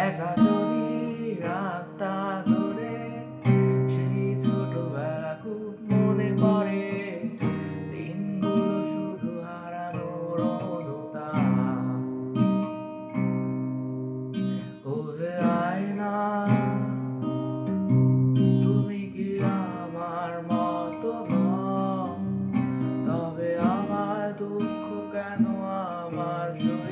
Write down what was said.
একা চলি রাস্তা ধরে, সেই ছোটবেলা খুব মনে পড়ে। দিনগুলো শুধু হারানোর অনুতাপ। ওহে আয়না, তুমি কি আমার মতো নও? তবে আমার দুঃখ কেন আমার সই